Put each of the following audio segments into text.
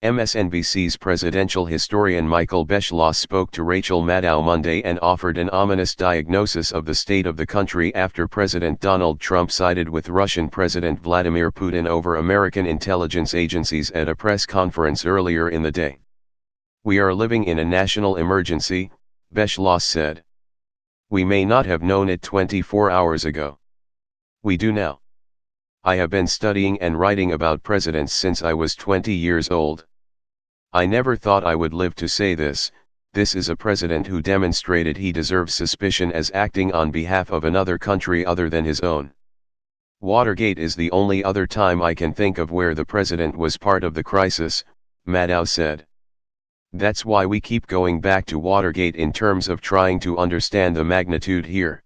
MSNBC's presidential historian Michael Beschloss spoke to Rachel Maddow Monday and offered an ominous diagnosis of the state of the country after President Donald Trump sided with Russian President Vladimir Putin over American intelligence agencies at a press conference earlier in the day. "We are living in a national emergency," Beschloss said. "We may not have known it 24 hours ago. We do now. I have been studying and writing about presidents since I was 20 years old. I never thought I would live to say this. This is a president who demonstrated he deserves suspicion as acting on behalf of another country other than his own. Watergate is the only other time I can think of where the president was part of the crisis," Maddow said. "That's why we keep going back to Watergate in terms of trying to understand the magnitude here.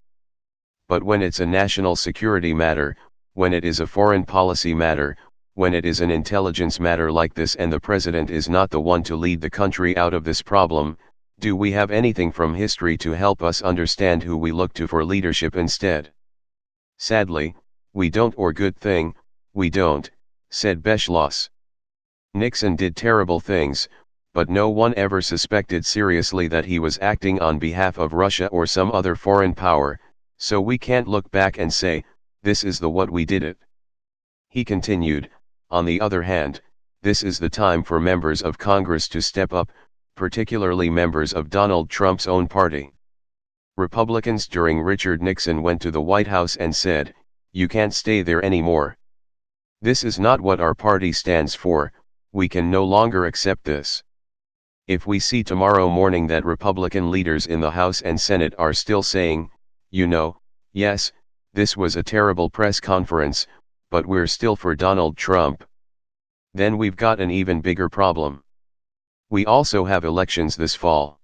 But when it's a national security matter, when it is a foreign policy matter, when it is an intelligence matter like this and the president is not the one to lead the country out of this problem, do we have anything from history to help us understand who we look to for leadership instead? Sadly, we don't, or good thing, we don't," said Beschloss. "Nixon did terrible things, but no one ever suspected seriously that he was acting on behalf of Russia or some other foreign power, so we can't look back and say, this is the what we did it." He continued, "On the other hand, this is the time for members of Congress to step up, particularly members of Donald Trump's own party. Republicans during Richard Nixon went to the White House and said, 'You can't stay there anymore. This is not what our party stands for, we can no longer accept this.' If we see tomorrow morning that Republican leaders in the House and Senate are still saying, 'Yes, this was a terrible press conference, but we're still for Donald Trump,' then we've got an even bigger problem. We also have elections this fall.